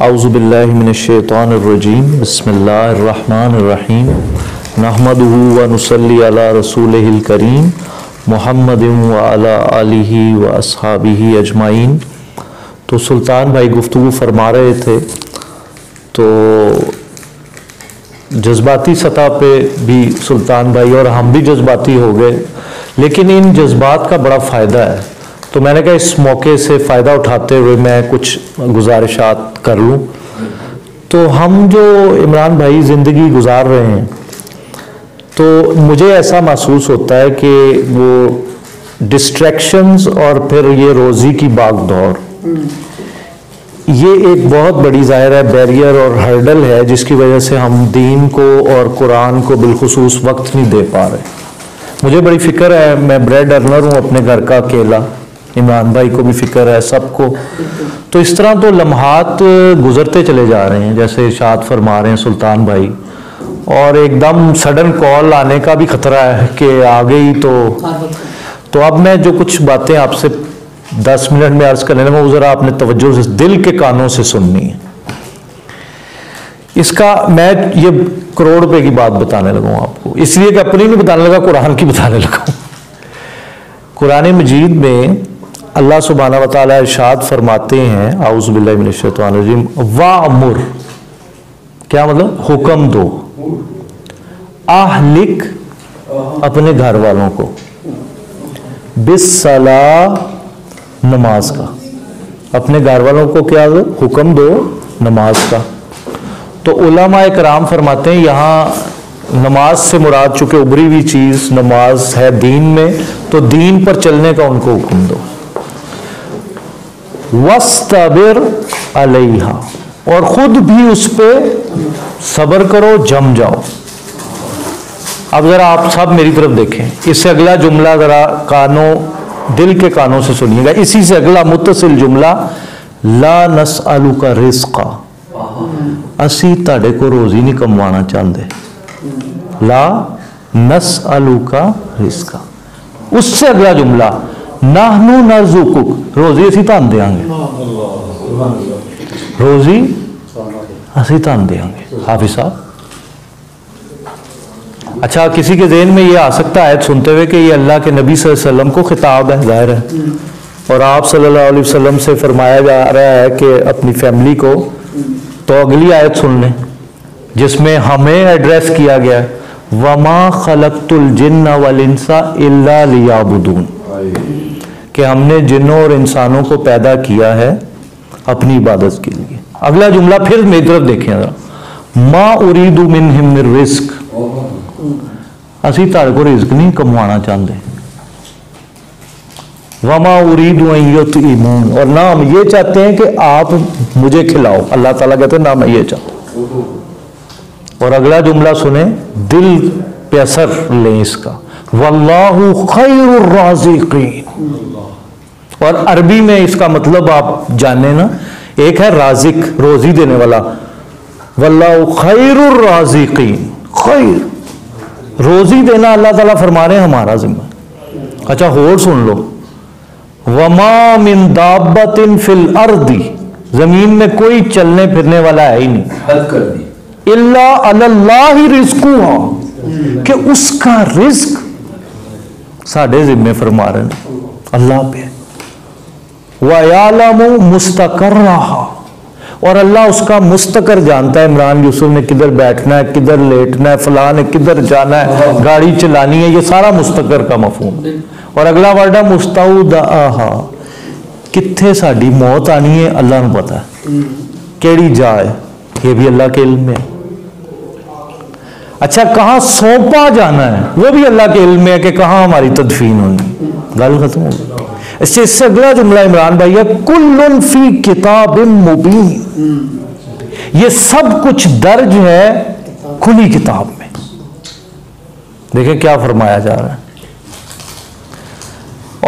اعوذ باللہ من الشیطان الرجیم بسم اللہ الرحمن الرحیم نحمدہ ونصلی علی رسولہ الکریم محمد وعلی آلہ واصحابہ اجمعین۔ تو سلطان بھائی گفتگو فرما رہے تھے، تو جذباتی سطح پہ بھی سلطان بھائی اور ہم بھی جذباتی ہو گئے، لیکن ان جذبات کا بڑا فائدہ ہے۔ تو میں نے کہا اس موقع سے فائدہ اٹھاتے ہوئے میں کچھ گزارشات کر لوں۔ تو ہم جو عمران بھائی زندگی گزار رہے ہیں، تو مجھے ایسا محسوس ہوتا ہے کہ وہ ڈسٹریکشنز اور پھر یہ روزی کی باغ دوڑ، یہ ایک بہت بڑی ظاہر ہے بیریئر اور ہرڈل ہے، جس کی وجہ سے ہم دین کو اور قرآن کو بالخصوص وقت نہیں دے پا رہے۔ مجھے بڑی فکر ہے، میں بریڈ ارنر ہوں اپنے گھر کا اکیلا، عمران بھائی کو بھی فکر ہے، سب کو۔ تو اس طرح تو لمحات گزرتے چلے جا رہے ہیں، جیسے ارشاد فرما رہے ہیں سلطان بھائی، اور ایک دم سڈن کال آنے کا بھی خطرہ ہے کہ آ گئی۔ تو اب میں جو کچھ باتیں آپ سے 10 منٹ میں عرض کرنے لگا، وہ ذرا آپ نے توجہ سے دل کے کانوں سے سننی ہے۔ اس کا میں یہ کروڑ روپے کی بات بتانے لگا ہوں آپ کو، اس لیے کہ اپنی نہیں بتانے لگا، قرآن کی بتانے لگا ہوں۔ قرآن مجید میں اللہ سبحانہ و تعالیٰ ارشاد فرماتے ہیں، اعوذ باللہ من الشیطان الرجیم، وَأْمُرْ، کیا مطلب؟ حکم دو، اہلک، اپنے گھر والوں کو، بالصلاۃ، نماز کا، اپنے گھر والوں کو کیا دو؟ حکم دو نماز کا۔ تو علماء کرام فرماتے ہیں یہاں نماز سے مراد چونکہ ابری ہوئی چیز نماز ہے دین میں، تو دین پر چلنے کا ان کو حکم دو۔ وَاسْتَبِرْ عَلَيْهَا، اور خود بھی اس پہ صبر کرو، جم جاؤ۔ اب ذرا آپ سب میری طرف دیکھیں، اس سے اگلا جملہ ذرا دل کے کانوں سے سنیے گا، اسی سے اگلا متصل جملہ، لا نسألک رزقا، اسی تاڑے کو روزی نہیں کموانا چاہتے، لا نسألک رزقا۔ اس سے اگلا جملہ، نحنو نرزقک، روزی اسی تان دیاں گے، روزی اسی تان دیاں گے۔ حافظ صاحب، اچھا کسی کے ذہن میں یہ آ سکتا ہے سنتے ہوئے کہ یہ اللہ کے نبی صلی اللہ علیہ وسلم کو خطاب ہے، ظاہر ہے، اور آپ صلی اللہ علیہ وسلم سے فرمایا جا رہا ہے کہ اپنی فیملی کو، تو اگلی آیت سن لیں جس میں ہمیں ایڈریس کیا گیا ہے، وَمَا خَلَقْتُ الْجِنَّ وَالْإِنسَ إِلَّا لِيَعْبُدُونَ، کہ ہم نے جنوں اور انسانوں کو پیدا کیا ہے اپنی عبادت کے لیے۔ اگلا جملہ پھر میری طرف دیکھیں ذرا، مَا أُرِيدُ مِنْهِمْ مِنْ رِزْقٍ، اسی تارے کو رزق نہیں کموانا چاہتے، وَمَا أُرِيدُ أَن يُطْعِمُونَ، اور نہ ہم یہ چاہتے ہیں کہ آپ مجھے کھلاؤ، اللہ تعالیٰ کہتے ہیں نہ میں یہ چاہتا ہوں۔ اور اگلا جملہ سنیں، دل پہ اثر لیں اس کا، وَاللَّهُ خَيْرُ الرَّازِقِينَ، اور عربی میں اس کا مطلب آپ جانیں نا، ایک ہے رازق، روزی دینے والا، وَاللَّهُ خَيْرُ الرَّازِقِينَ، خیر، روزی دینا اللہ تعالیٰ فرما رہے ہیں ہمارا ذمہ۔ اچھا اور سن لو، وَمَا مِن دَابَّةٍ فِي الْأَرْضِ، زمین میں کوئی چلنے پھرنے والا ہے ہی نہیں، إِلَّا عَلَى اللَّهِ رِزْقُهَا، کہ اس کا رزق ساڑھے ذمہ فرما رہے ہیں اللہ پہ۔ وَيَعْلَمُ مُسْتَقَرَّهَا، اور اللہ اس کا مستقر جانتا ہے، عمران یوسف نے کدھر بیٹھنا ہے، کدھر لیٹنا ہے، فلاں نے کدھر جانا ہے، گاڑی چلانی ہے، یہ سارا مستقر کا مفہوم۔ اور اگلا ورڈ ہے مستودعہا، کتھے ساڑی موت آنی ہے اللہ نے پتا ہے، کیڑی جا ہے یہ بھی اللہ کے علم میں ہے۔ اچھا کہاں سونپا جانا ہے وہ بھی اللہ کے علم میں ہے کہ کہاں ہماری تدفین ہونی، گل ختم ہو گئی۔ اس سے اگلا جملہ عمران بھائی ہے، کل فی کتاب مبین، یہ سب کچھ درج ہے کھلی کتاب میں۔ دیکھیں کیا فرمایا جا رہا ہے۔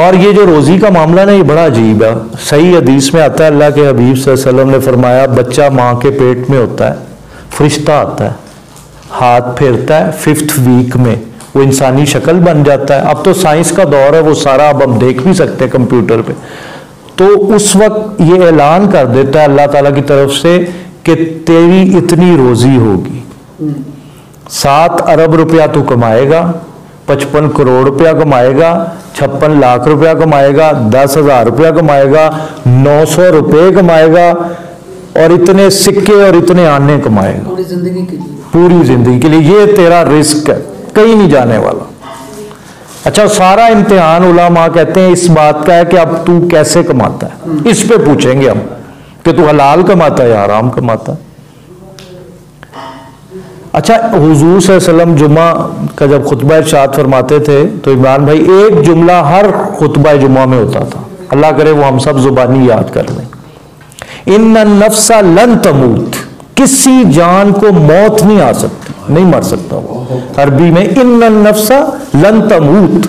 اور یہ جو روزی کا معاملہ نا یہ بڑا عجیب ہے، صحیح حدیث میں آتا ہے اللہ کے حبیب صلی اللہ علیہ وسلم نے فرمایا، بچہ ماں کے پیٹ میں ہوتا ہے، فرشتہ آتا ہے، ہاتھ پھیرتا ہے، 5th ویک میں وہ انسانی شکل بن جاتا ہے۔ اب تو سائنس کا دور ہے، وہ سارا اب ہم دیکھ بھی سکتے ہیں کمپیوٹر پہ۔ تو اس وقت یہ اعلان کر دیتا ہے اللہ تعالیٰ کی طرف سے کہ تیری اتنی روزی ہوگی، 7 ارب روپیہ تو کمائے گا، 55 کروڑ روپیہ کمائے گا، 56 لاکھ روپیہ کمائے گا، 10,000 روپیہ کمائے گا، 900 روپے کمائے گا، اور اتنے سکے اور اتنے آنے کمائے گا پوری زندگی کے لیے. یہ تیرا رزق ہے، کہیں نہیں جانے والا. اچھا، سارا امتحان علماء کہتے ہیں اس بات کا ہے کہ اب تو کیسے کماتا ہے. اس پہ پوچھیں گے ہم کہ تو حلال کماتا ہے یا حرام کماتا ہے. اچھا، حضور صلی اللہ علیہ وسلم جمعہ کا جب خطبہ ارشاد فرماتے تھے تو عمران بھائی ایک جملہ ہر خطبہ جمعہ میں ہوتا تھا، اللہ کرے وہ ہم سب زبانی یاد کر لیں. ان النفس لن تموت، کسی جان کو موت نہیں آ سکتی، نہیں مر سکتا وہ. عربی میں ان النفس لن تموت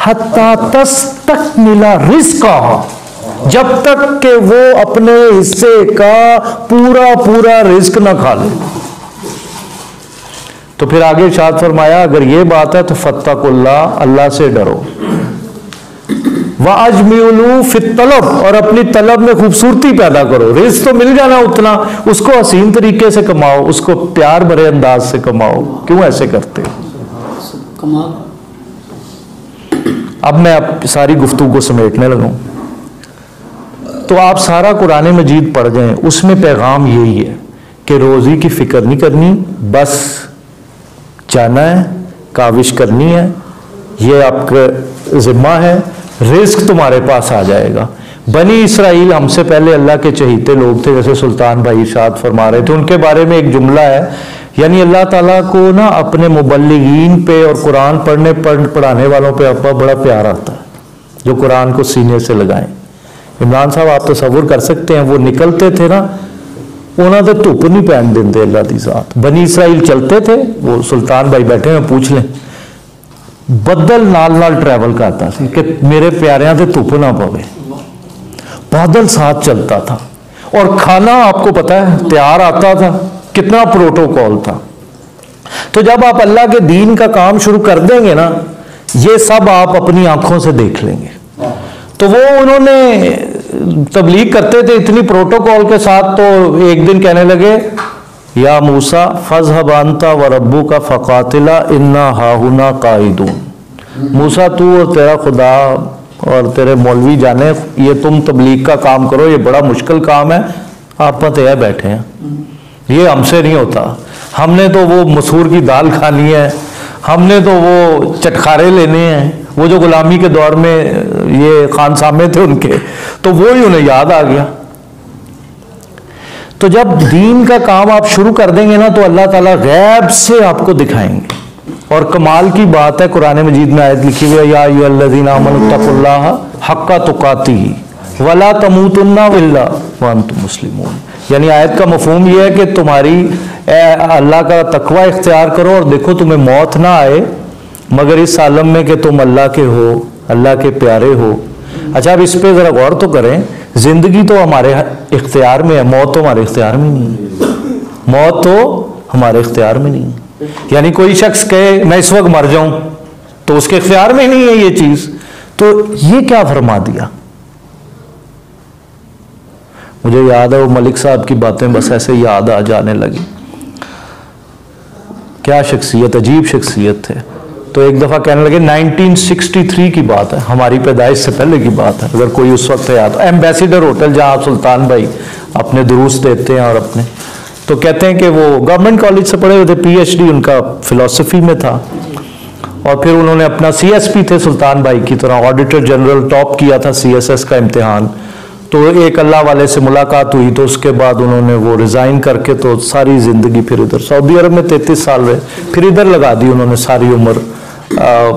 حتی تستکمل رزقہا، جب تک کہ وہ اپنے حصے کا پورا رزق نہ کھا لے. تو پھر آگے ارشاد فرمایا اگر یہ بات ہے تو فاتقوا اللہ، اللہ سے ڈرو. وَأَجْمِلُوا فِي الطَّلَبِ، اور اپنی طلب میں خوبصورتی پیدا کرو. رزق تو مل جانا اتنا، اس کو حسین طریقے سے کماؤ، اس کو پیار بھرے انداز سے کماؤ. کیوں ایسے کرتے؟ اب میں ساری گفتگو کو سمیٹنے لگوں. تو آپ سارا قرآن مجید پڑھ جائیں، اس میں پیغام یہی ہے کہ روزی کی فکر نہیں کرنی، بس جانا ہے، کاوش کرنی ہے، یہ آپ کا ذمہ ہے، رزق تمہارے پاس آ جائے گا. بنی اسرائیل ہم سے پہلے اللہ کے چہیتے لوگ تھے، جیسے سلطان بھائی ارشاد فرما رہے تھے. ان کے بارے میں ایک جملہ ہے، یعنی اللہ تعالیٰ کو نا اپنے مبلغین پہ اور قرآن پڑھانے والوں پہ ابا بڑا پیار آتا ہے جو قرآن کو سینے سے لگائیں. عمران صاحب آپ تصور کر سکتے ہیں، وہ نکلتے تھے نا، انہوں نے دھوپ نہیں پہن دیتے اللہ دی ذات. بنی اسرائیل چلتے تھے، وہ سلطان بھائی بیٹھے ہیں پوچھ لیں، بدل نال ٹریول کرتا سی کہ میرے پیاریاں تے دھوپ نہ پوے، بادل ساتھ چلتا تھا. اور کھانا آپ کو پتا ہے تیار آتا تھا، کتنا پروٹوکول تھا. تو جب آپ اللہ کے دین کا کام شروع کر دیں گے نا، یہ سب آپ اپنی آنکھوں سے دیکھ لیں گے. تو وہ انہوں نے تبلیغ کرتے تھے اتنی پروٹوکول کے ساتھ، تو ایک دن کہنے لگے یا موسیٰ فاذهب انت وربک فقاتلا انا ہاہنا قاعدون. موسیٰ تو اور تیرا خدا اور تیرے مولوی جانے، یہ تم تبلیغ کا کام کرو، یہ بڑا مشکل کام ہے، آپ پتہ ہے بیٹھے ہیں، یہ ہم سے نہیں ہوتا. ہم نے تو وہ مسور کی دال کھانی ہے، ہم نے تو وہ چٹخارے لینے ہیں، وہ جو غلامی کے دور میں یہ خان سامے تھے ان کے، تو وہی انہیں یاد آ گیا. تو جب دین کا کام آپ شروع کر دیں گے نا تو اللہ تعالیٰ غیب سے آپ کو دکھائیں گے. اور کمال کی بات ہے، قرآن مجید میں آیت لکھی ہوئی ہے یا ایھا الذین آمنوا اتقوا اللہ حق تقاتہ ولا تموتن الا وانتم مسلمون. یعنی آیت کا مفہوم یہ ہے کہ تمہاری اللہ کا تقوی اختیار کرو اور دیکھو تمہیں موت نہ آئے مگر اس عالم میں کہ تم اللہ کے ہو، اللہ کے پیارے ہو. اچھا اب اس پہ ذرا غور تو کریں، زندگی تو ہمارے اختیار میں ہے، موت تو ہمارے اختیار میں نہیں ہے. موت تو ہمارے اختیار میں نہیں ہے. یعنی کوئی شخص کہے میں اس وقت مر جاؤں تو اس کے اختیار میں نہیں ہے یہ چیز. تو یہ کیا فرما دیا؟ مجھے یاد ہے وہ ملک صاحب کی باتیں بس ایسے یاد آ جانے لگی. کیا شخصیت، عجیب شخصیت تھے. تو ایک دفعہ کہنے لگے 1963 کی بات ہے، ہماری پیدائش سے پہلے کی بات ہے، اگر کوئی اس وقت یاد، ایمبیسیڈر ہوٹل جہاں آپ سلطان بھائی اپنے دروس دیتے ہیں اور اپنے، تو کہتے ہیں کہ وہ گورنمنٹ کالج سے پڑھے ہوئے تھے، پی ایچ ڈی ان کا فلسفی میں تھا، اور پھر انہوں نے اپنا سی ایس پی تھے سلطان بھائی کی طرح، آڈیٹر جنرل، ٹاپ کیا تھا سی ایس ایس کا امتحان. تو ایک اللہ والے سے ملاقات ہوئی تو اس کے بعد انہوں نے وہ ریزائن کر کے تو ساری زندگی پھر ادھر سعودی عرب میں 33 سال رہے، پھر ادھر لگا دی انہوں نے ساری عمر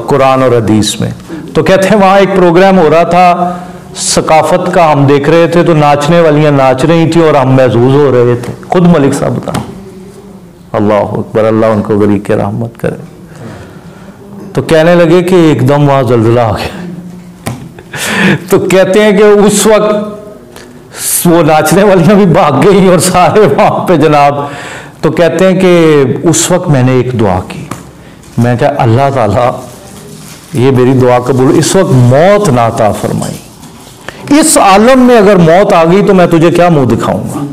قرآن اور حدیث میں. تو کہتے ہیں وہاں ایک پروگرام ہو رہا تھا ثقافت کا، ہم دیکھ رہے تھے تو ناچنے والیاں ناچ رہی تھیں اور ہم محظوظ ہو رہے تھے. خود ملک صاحب بتا، اللہ اکبر، اللہ ان کو غریق رحمت کرے. تو کہنے لگے کہ ایک دم وہاں زلزلہ آ گیا. تو کہتے ہیں کہ اس وقت وہ ناچنے والیاں بھی بھاگ گئی اور سارے وہاں پہ جناب. تو کہتے ہیں کہ اس وقت میں نے ایک دعا کی، میں کہا اللہ تعالیٰ یہ میری دعا قبول، اس وقت موت نہ عطا فرمائی. اس عالم میں اگر موت آ گئی تو میں تجھے کیا منہ دکھاؤں گا.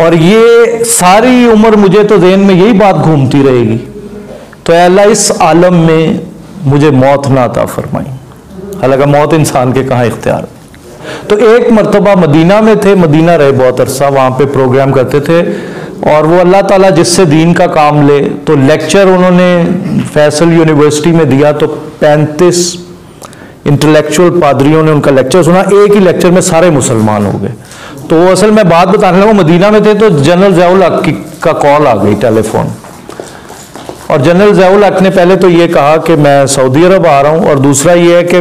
اور یہ ساری عمر مجھے تو ذہن میں یہی بات گھومتی رہے گی، تو اے اللہ اس عالم میں مجھے موت نہ عطا فرمائی، حالانکہ موت انسان کے کہاں اختیار ہے۔ تو ایک مرتبہ مدینہ میں تھے، مدینہ رہے بہت عرصہ، وہاں پہ پروگرام کرتے تھے، اور وہ اللہ تعالیٰ جس سے دین کا کام لے، تو لیکچر انہوں نے فیصل یونیورسٹی میں دیا، تو 35 انٹلیکچوئل پادریوں نے ان کا لیکچر سنا، ایک ہی لیکچر میں سارے مسلمان ہو گئے۔ تو وہ اصل میں بات بتانے لگا، مدینہ میں تھے تو جنرل ضیاء الحق کا کال آ گئی ٹیلی فون، اور جنرل ضیاء الحق نے پہلے تو یہ کہا کہ میں سعودی عرب آ رہا ہوں، اور دوسرا یہ ہے کہ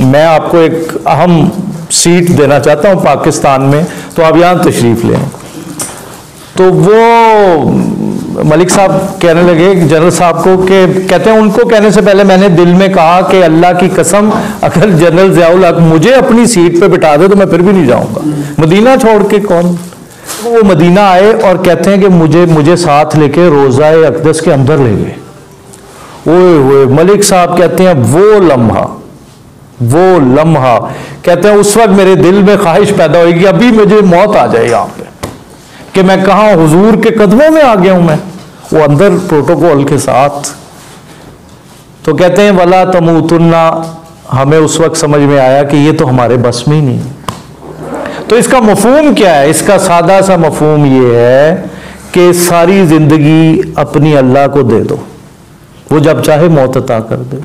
میں آپ کو ایک اہم سیٹ دینا چاہتا ہوں پاکستان میں، تو آپ یہاں تشریف لیں۔ تو وہ ملک صاحب کہنے لگے جنرل صاحب کو کہ کہتے ہیں ان کو کہنے سے پہلے میں نے دل میں کہا کہ اللہ کی قسم اگر جنرل ضیاء الحق مجھے اپنی سیٹ پہ بٹھا دے تو میں پھر بھی نہیں جاؤں گا مدینہ چھوڑ کے۔ کون؟ وہ مدینہ آئے اور کہتے ہیں کہ مجھے ساتھ لے کے روضہ اقدس کے اندر لے گئے۔ اوئے ملک صاحب کہتے ہیں وہ لمحہ کہتے ہیں اس وقت میرے دل میں خواہش پیدا ہوئی کہ ابھی مجھے موت آ جائے یہاں پہ کہ میں کہاں حضور کے قدموں میں آ گیا ہوں میں، وہ اندر پروٹوکول کے ساتھ۔ تو کہتے ہیں وَلَا تَمُوتُنَّ، ہمیں اس وقت سمجھ میں آیا کہ یہ تو ہمارے بس میں ہی نہیں۔ تو اس کا مفہوم کیا ہے؟ اس کا سادہ سا مفہوم یہ ہے کہ ساری زندگی اپنی اللہ کو دے دو، وہ جب چاہے موت عطا کر دے۔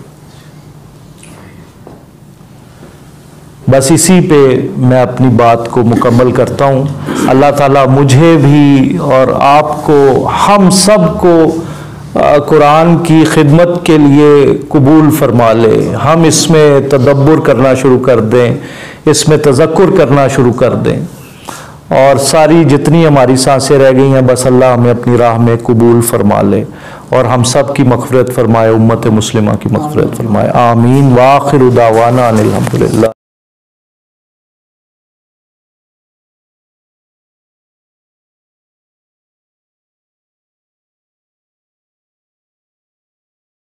بس اسی پہ میں اپنی بات کو مکمل کرتا ہوں۔ اللہ تعالیٰ مجھے بھی اور آپ کو، ہم سب کو قرآن کی خدمت کے لیے قبول فرما لے، ہم اس میں تدبر کرنا شروع کر دیں، اس میں تذکر کرنا شروع کر دیں، اور ساری جتنی ہماری سانسیں رہ گئی ہیں بس اللہ ہمیں اپنی راہ میں قبول فرما لے، اور ہم سب کی مغفرت فرمائے، امت مسلمہ کی مغفرت فرمائے، آمین۔ وآخر دعوانا ان الحمدللہ۔